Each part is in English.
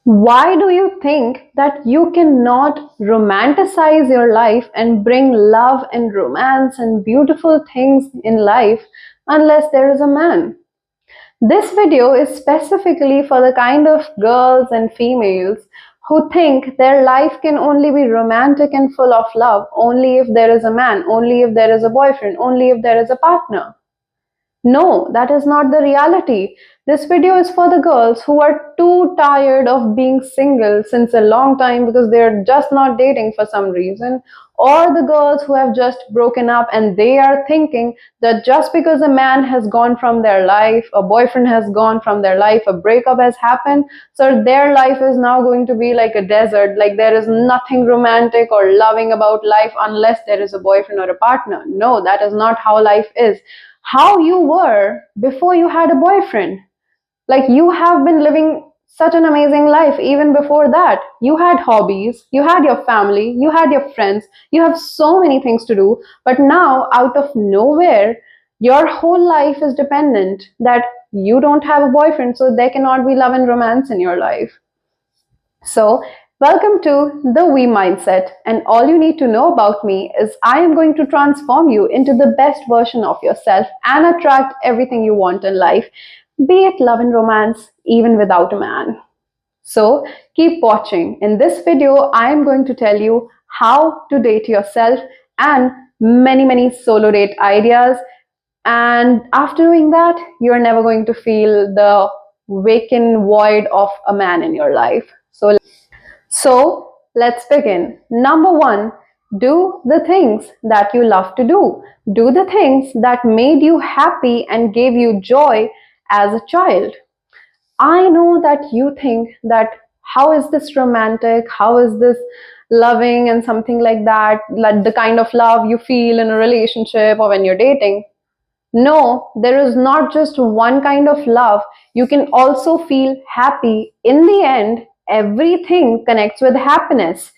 Why do you think that you cannot romanticize your life and bring love and romance and beautiful things in life unless there is a man? This video is specifically for the kind of girls and females who think their life can only be romantic and full of love only if there is a man, only if there is a boyfriend, only if there is a partner. No, that is not the reality. This video is for the girls who are too tired of being single since a long time because they're just not dating for some reason, or the girls who have just broken up and they are thinking that just because a man has gone from their life, a boyfriend has gone from their life, a breakup has happened, so their life is now going to be like a desert, like there is nothing romantic or loving about life unless there is a boyfriend or a partner. No, that is not how life is. How you were before you had a boyfriend. Like you have been living such an amazing life even before that. You had hobbies, you had your family, you had your friends, you have so many things to do. But now, out of nowhere, your whole life is dependent that you don't have a boyfriend, so there cannot be love and romance in your life. So, welcome to the We Mindset, and all you need to know about me is I am going to transform you into the best version of yourself and attract everything you want in life, be it love and romance, even without a man. So, keep watching. In this video, I am going to tell you how to date yourself and many solo date ideas. And after doing that, you're never going to feel the vacant void of a man in your life. So let's begin. Number one, do the things that you love to do. Do the things that made you happy and gave you joy as a child. I know that you think that how is this romantic? How is this loving and something like that? Like the kind of love you feel in a relationship or when you're dating. No, there is not just one kind of love. You can also feel happy. In the end, everything connects with happiness.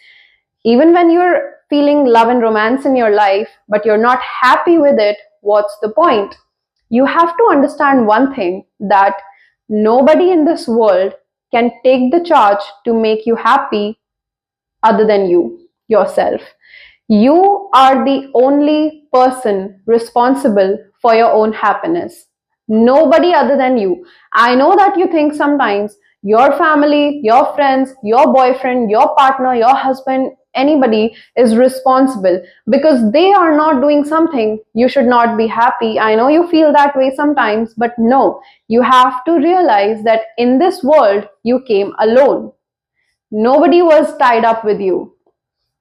Even when you're feeling love and romance in your life, but you're not happy with it, what's the point? You have to understand one thing, that nobody in this world can take the charge to make you happy other than yourself. You are the only person responsible for your own happiness. Nobody other than you. I know that you think sometimes your family, your friends, your boyfriend, your partner, your husband, anybody is responsible because they are not doing something. You should not be happy. I know you feel that way sometimes, but no, you have to realize that in this world, you came alone. Nobody was tied up with you.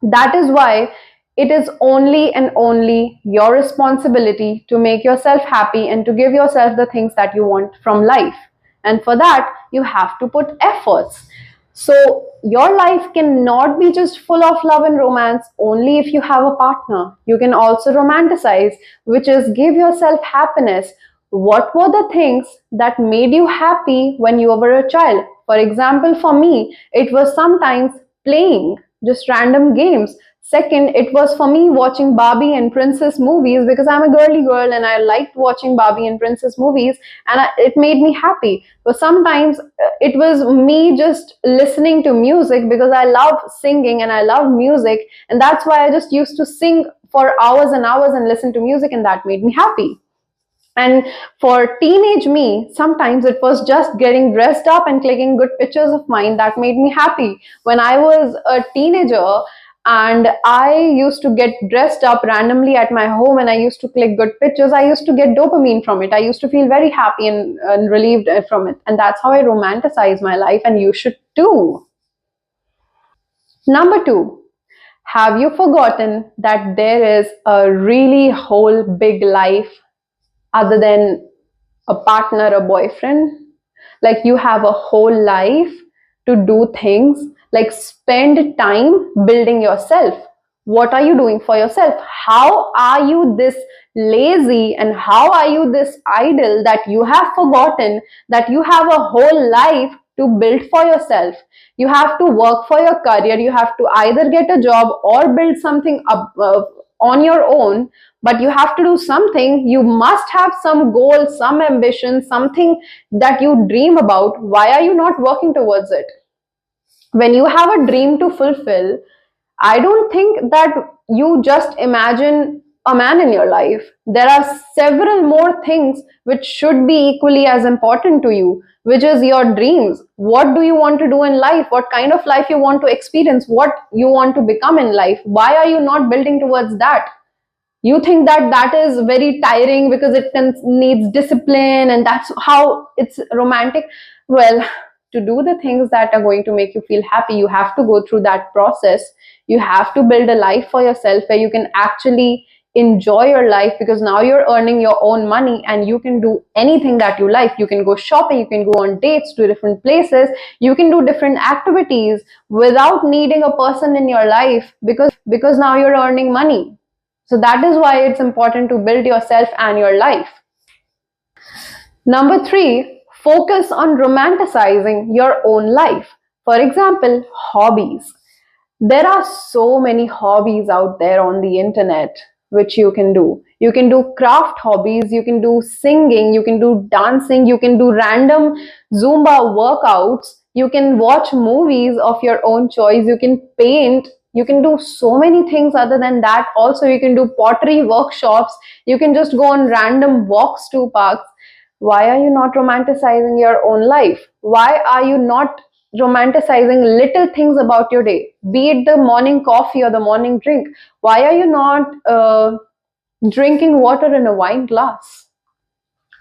That is why it is only and only your responsibility to make yourself happy and to give yourself the things that you want from life. And for that, you have to put efforts. So, your life cannot be just full of love and romance only if you have a partner. You can also romanticize, which is give yourself happiness. What were the things that made you happy when you were a child? For example, for me, it was sometimes playing just random games. Second, it was for me watching Barbie and princess movies because I'm a girly girl and I liked watching Barbie and princess movies, and it made me happy. But sometimes it was me just listening to music because I love singing and I love music, and that's why I just used to sing for hours and hours and listen to music, and that made me happy. And for teenage me, sometimes it was just getting dressed up and clicking good pictures of mine that made me happy. When I was a teenager and I used to get dressed up randomly at my home and I used to click good pictures, I used to get dopamine from it. I used to feel very happy and relieved from it. And that's how I romanticize my life, and you should too. Number two, have you forgotten that there is a really whole big life other than a partner, a boyfriend? Like you have a whole life to do things, like spend time building yourself. What are you doing for yourself? How are you this lazy and how are you this idle that you have forgotten that you have a whole life to build for yourself? You have to work for your career. You have to either get a job or build something up on your own, but you have to do something. You must have some goal, some ambition, something that you dream about. Why are you not working towards it? When you have a dream to fulfill, I don't think that you just imagine a man in your life. There are several more things which should be equally as important to you, which is your dreams. What do you want to do in life? What kind of life you want to experience? What you want to become in life? Why are you not building towards that? You think that that is very tiring because needs discipline and that's how it's romantic. Well, to do the things that are going to make you feel happy, you have to go through that process. You have to build a life for yourself where you can actually enjoy your life, because now you're earning your own money and you can do anything that you like. You can go shopping, you can go on dates to different places, you can do different activities without needing a person in your life, because now you're earning money. So that is why it's important to build yourself and your life. Number 3, focus on romanticizing your own life. For example, hobbies. There are so many hobbies out there on the internet which you can do. You can do craft hobbies, you can do singing, you can do dancing, you can do random Zumba workouts, you can watch movies of your own choice, you can paint, you can do so many things other than that. Also, you can do pottery workshops, you can just go on random walks to parks. Why are you not romanticizing your own life? Why are you not romanticizing little things about your day, be it the morning coffee or the morning drink? Why are you not drinking water in a wine glass?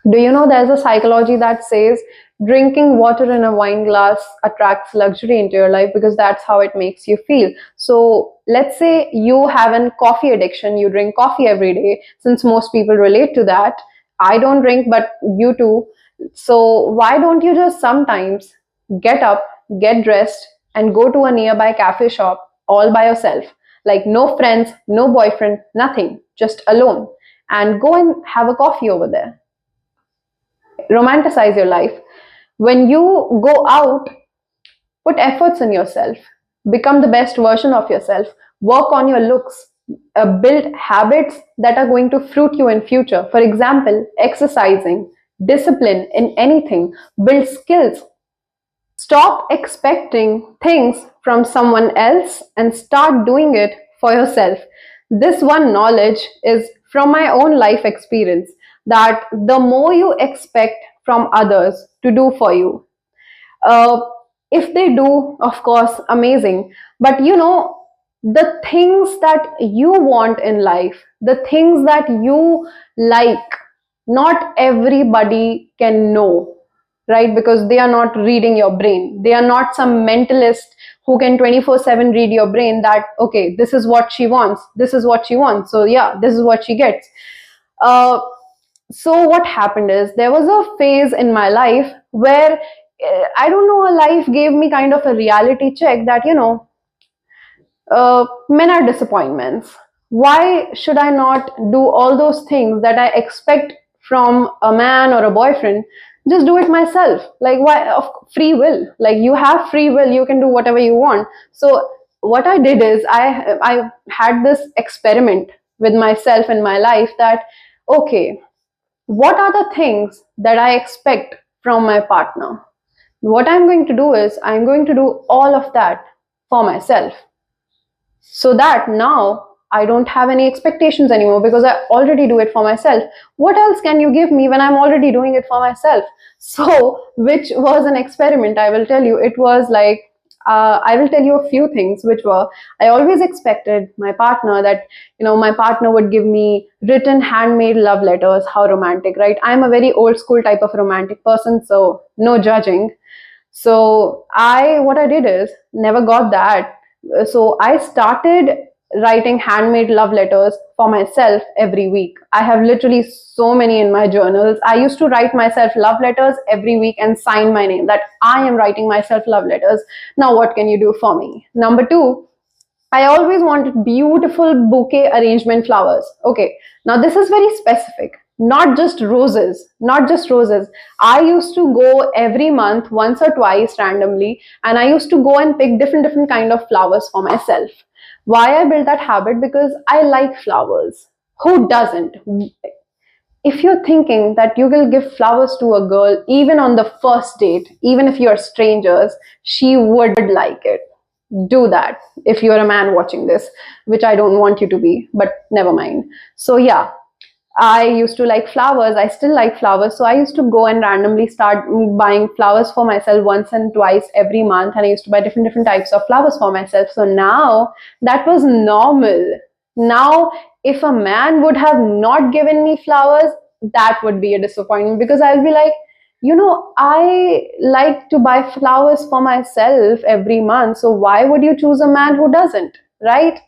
Do you know there's a psychology that says drinking water in a wine glass attracts luxury into your life because that's how it makes you feel. So let's say you have a coffee addiction, you drink coffee every day, since most people relate to that. I don't drink, but you too. So why don't you just sometimes get up, get dressed, and go to a nearby cafe shop all by yourself? Like no friends, no boyfriend, nothing, just alone. And go and have a coffee over there. Romanticize your life. When you go out, put efforts in yourself, become the best version of yourself, work on your looks, build habits that are going to fruit you in future. For example, exercising, discipline in anything, build skills. Stop expecting things from someone else and start doing it for yourself. This one knowledge is from my own life experience, that the more you expect from others to do for you, uh, if they do, of course, amazing. But the things that you want in life, the things that you like, not everybody can know, right? Because they are not reading your brain. They are not some mentalist who can 24/7 read your brain that, okay, this is what she wants, this is what she wants. So yeah, this is what she gets. Uh, so what happened is there was a phase in my life where I don't know, life gave me kind of a reality check that men are disappointments. Why should I not do all those things that I expect from a man or a boyfriend? Just do it myself. Like, why? Of free will. Like, you have free will, you can do whatever you want. So what I did is I had this experiment with myself in my life that, okay, what are the things that I expect from my partner? What I'm going to do is I'm going to do all of that for myself, so that now I don't have any expectations anymore because I already do it for myself. What else can you give me when I'm already doing it for myself? So, which was an experiment, I will tell you. It was like, I will tell you a few things, which were, I always expected my partner that, my partner would give me written handmade love letters. How romantic, right? I'm a very old school type of romantic person, so no judging. So what I did is never got that. So I started writing handmade love letters for myself every week. I have literally so many in my journals. I used to write myself love letters every week and sign my name that I am writing myself love letters. Now what can you do for me? Number 2, I always wanted beautiful bouquet arrangement flowers. Okay, now this is very specific. Not just roses, not just roses. I used to go every month, once or twice randomly, and I used to go and pick different kind of flowers for myself. Why I built that habit? Because I like flowers. Who doesn't? if you're thinking that you will give flowers to a girl even on the first date, even if you're strangers, she would like it. Do that if you're a man watching this, which I don't want you to be, but never mind. So yeah, I used to like flowers. I still like flowers. So I used to go and randomly start buying flowers for myself once and twice every month. And I used to buy different types of flowers for myself. So now that was normal. Now, if a man would have not given me flowers, that would be a disappointment, because I'll be like, I like to buy flowers for myself every month. So why would you choose a man who doesn't? Right?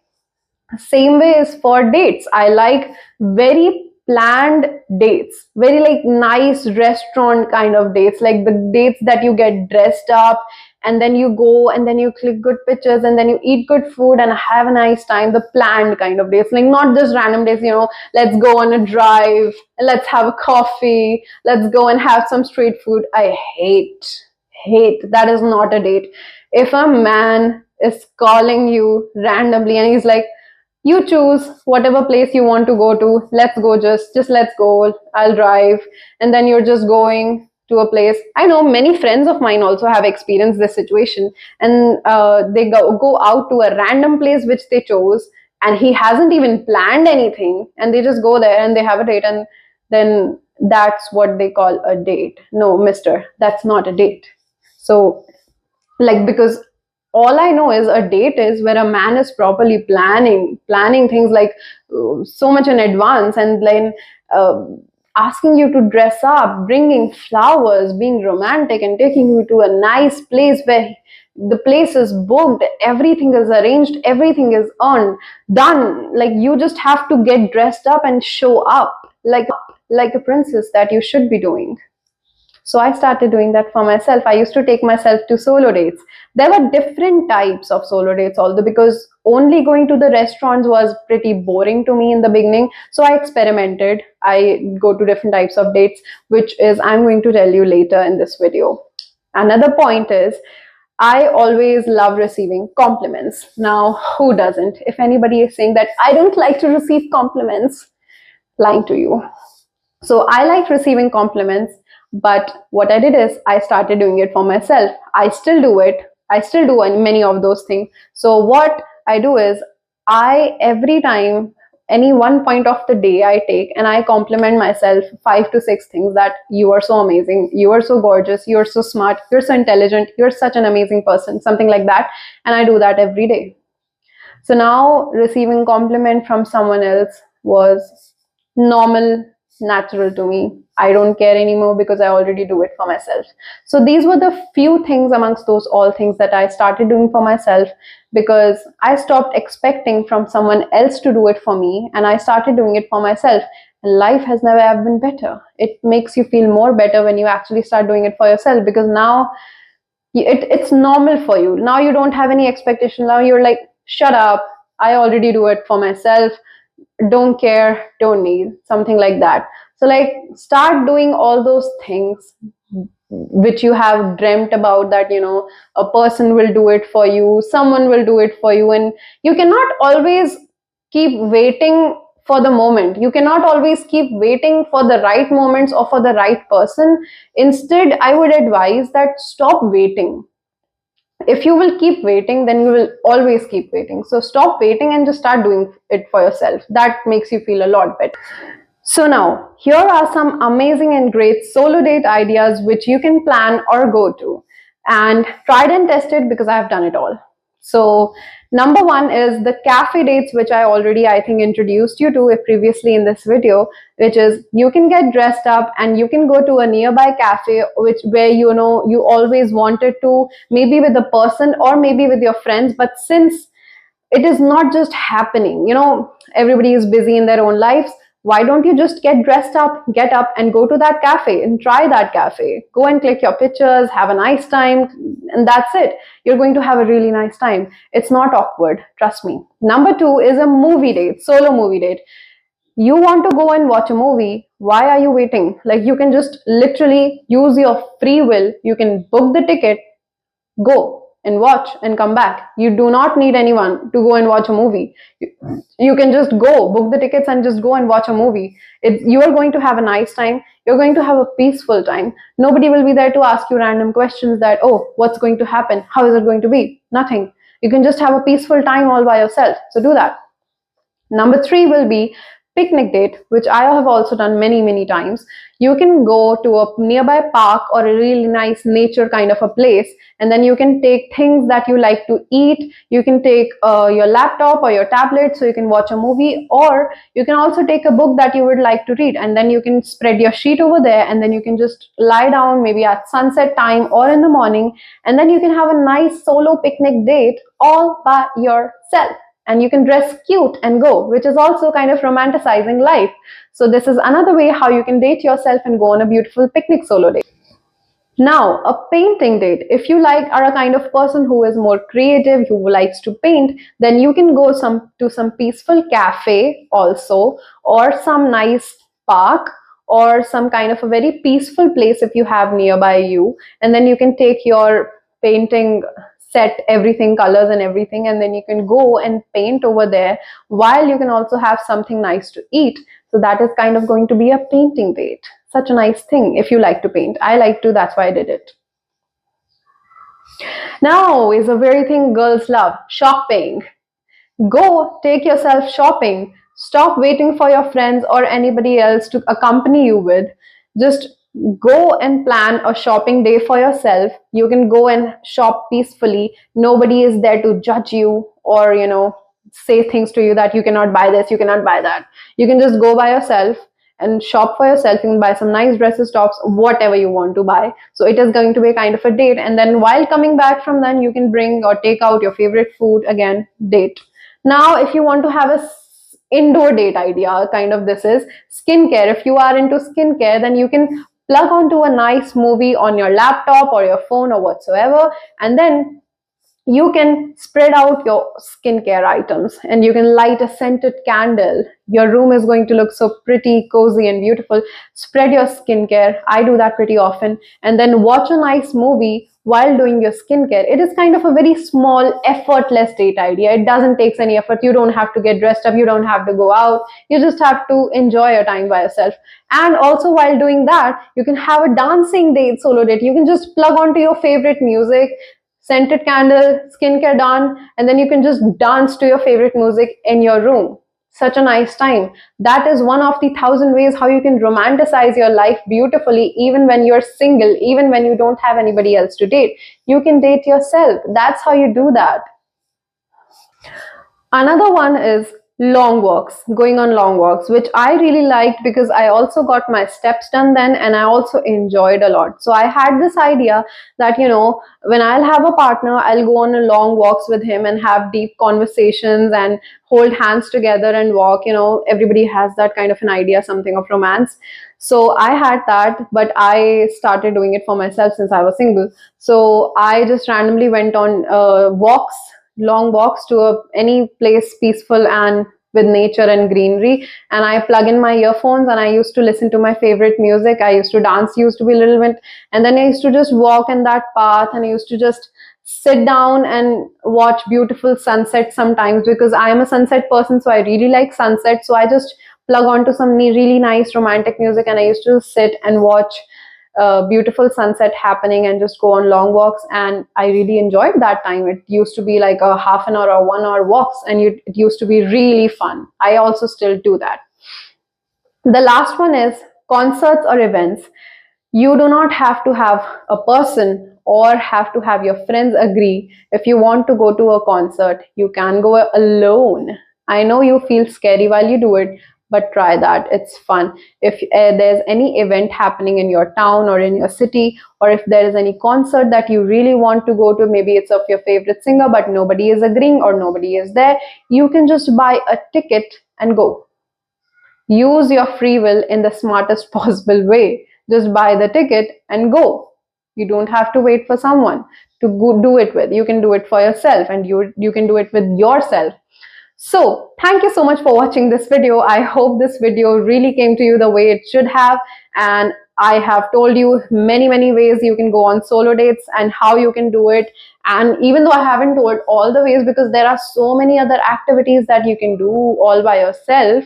Same way is for dates. I like very planned dates, very like nice restaurant kind of dates, like the dates that you get dressed up and then you go and then you click good pictures and then you eat good food and have a nice time. The planned kind of dates, like not just random days, let's go on a drive, let's have a coffee, let's go and have some street food. I hate that. Is not a date. If a man is calling you randomly and he's like, you choose whatever place you want to go to, let's go, just let's go, I'll drive, and then you're just going to a place. I know many friends of mine also have experienced this situation, and they go out to a random place which they chose, and he hasn't even planned anything, and they just go there and they have a date, and then that's what they call a date. No, mister, that's not a date. So, like, because all I know is a date is where a man is properly planning things like so much in advance, and then asking you to dress up, bringing flowers, being romantic, and taking you to a nice place where the place is booked, everything is arranged, everything is on, done. Like, you just have to get dressed up and show up like a princess that you should be doing. So I started doing that for myself. I used to take myself to solo dates. There were different types of solo dates, although, because only going to the restaurants was pretty boring to me in the beginning. So I experimented. I go to different types of dates, which is I'm going to tell you later in this video. Another point is I always love receiving compliments. Now, who doesn't? If anybody is saying that I don't like to receive compliments, lying to you. So I like receiving compliments. But what I did is I started doing it for myself. I still do it. I still do many of those things. So what I do is every time, any one point of the day I take and I compliment myself 5 to 6 things, that you are so amazing, you are so gorgeous, you are so smart, you're so intelligent, you're such an amazing person, something like that. And I do that every day. So now receiving compliment from someone else was normal, natural to me. I don't care anymore because I already do it for myself. So these were the few things amongst those all things that I started doing for myself, because I stopped expecting from someone else to do it for me and I started doing it for myself. And life has never ever been better. It makes you feel more better when you actually start doing it for yourself, because now it's normal for you. Now you don't have any expectation. Now you're like, shut up, I already do it for myself. Don't care, don't need, something like that. So like, start doing all those things which you have dreamt about, that a person will do it for you, someone will do it for you. And you cannot always keep waiting for the moment. You cannot always keep waiting for the right moments or for the right person. Instead, I would advise that stop waiting. If you will keep waiting, then you will always keep waiting. So stop waiting and just start doing it for yourself. That makes you feel a lot better. So now, here are some amazing and great solo date ideas which you can plan or go to. And tried and tested, because I have done it all. So number one is the cafe dates, which I think introduced you to previously in this video, which is you can get dressed up and you can go to a nearby cafe, where you always wanted to, maybe with a person or maybe with your friends. But since it is not just happening, everybody is busy in their own lives, why don't you just get up and go to that cafe and try that cafe? Go and click your pictures, have a nice time, and that's it. You're going to have a really nice time. It's not awkward, trust me. Number two is a movie date, solo movie date. You want to go and watch a movie, why are you waiting? Like, you can just literally use your free will. You can book the ticket, go and watch and come back. You do not need anyone to go and watch a movie. You can just go, book the tickets and just go and watch a movie. You are going to have a nice time. You're going to have a peaceful time. Nobody will be there to ask you random questions that, oh, what's going to happen? How is it going to be? Nothing. You can just have a peaceful time all by yourself. So do that. Number 3 will be picnic date, which I have also done many times. You can go to a nearby park or a really nice nature kind of a place, and then you can take things that you like to eat. You can take your laptop or your tablet so you can watch a movie, or you can also take a book that you would like to read, and then you can spread your sheet over there, and then you can just lie down maybe at sunset time or in the morning, and then you can have a nice solo picnic date all by yourself. And you can dress cute and go, which is also kind of romanticizing life. So this is another way how you can date yourself and go on a beautiful picnic solo date. Now, a painting date. If you are a kind of person who is more creative, who likes to paint, then you can go to some peaceful cafe also, or some nice park, or some kind of a very peaceful place if you have nearby you. And then you can take your painting set, everything, colors and everything, and then you can go and paint over there, while you can also have something nice to eat. So that is kind of going to be a painting date. Such a nice thing if you like to paint. I like to, that's why I did it. Now is a very thing girls love, shopping. Go take yourself shopping. Stop waiting for your friends or anybody else to accompany you with. Just go and plan a shopping day for yourself. You can go and shop peacefully. Nobody is there to judge you or, say things to you that you cannot buy this, you cannot buy that. You can just go by yourself and shop for yourself. You can buy some nice dresses, tops, whatever you want to buy. So it is going to be kind of a date. And then while coming back from then, you can bring or take out your favorite food. Again, date. Now, if you want to have a indoor date idea, kind of, this is skincare. If you are into skincare, then you can plug onto a nice movie on your laptop or your phone or whatsoever, and then you can spread out your skincare items and you can light a scented candle. Your room is going to look so pretty, cozy and beautiful. Spread your skincare. I do that pretty often. And then watch a nice movie while doing your skincare. It is kind of a very small, effortless date idea. It doesn't take any effort. You don't have to get dressed up. You don't have to go out. You just have to enjoy your time by yourself. And also while doing that, you can have a dancing date, solo date. You can just plug onto your favorite music, scented candle, skincare done, and then you can just dance to your favorite music in your room. Such a nice time. That is one of the 1,000 ways how you can romanticize your life beautifully, even when you're single, even when you don't have anybody else to date. You can date yourself. That's how you do that. Another one is long walks, going on long walks, which I really liked because I also got my steps done then and I also enjoyed a lot. So I had this idea that, when I'll have a partner, I'll go on a long walks with him and have deep conversations and hold hands together and walk. Everybody has that kind of an idea, something of romance. So I had that, but I started doing it for myself since I was single. So I just randomly went on walks, long walks to any place peaceful and with nature and greenery, and I plug in my earphones and I used to listen to my favorite music. I used to dance, used to be a little bit, and then I used to just walk in that path and I used to just sit down and watch beautiful sunsets sometimes, because I am a sunset person, so I really like sunset. So I just plug onto some really nice romantic music and I used to sit and watch beautiful sunset happening and just go on long walks, and I really enjoyed that time. It used to be like a half an hour or 1 hour walks, and it used to be really fun. I also still do that. The last one is concerts or events. You do not have to have a person or have to have your friends agree. If you want to go to a concert, you can go alone. I know you feel scary while you do it, but try that. It's fun. If there's any event happening in your town or in your city, or if there is any concert that you really want to go to, maybe it's of your favorite singer, but nobody is agreeing or nobody is there, you can just buy a ticket and go. Use your free will in the smartest possible way. Just buy the ticket and go. You don't have to wait for someone to go do it with. You can do it for yourself, and you can do it with yourself. So thank you so much for watching this video. I hope this video really came to you the way it should have, and I have told you many ways you can go on solo dates and how you can do it. And even though I haven't told all the ways, because there are so many other activities that you can do all by yourself,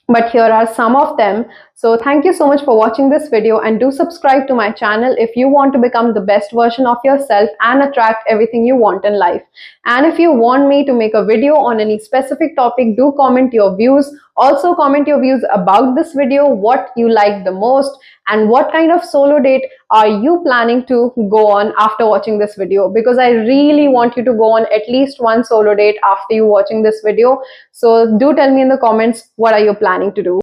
but here are some of them. So thank you so much for watching this video, and do subscribe to my channel if you want to become the best version of yourself and attract everything you want in life. And if you want me to make a video on any specific topic, do comment your views. Also comment your views about this video, what you like the most, and what kind of solo date are you planning to go on after watching this video, because I really want you to go on at least one solo date after you watching this video. So do tell me in the comments, what are you planning to do?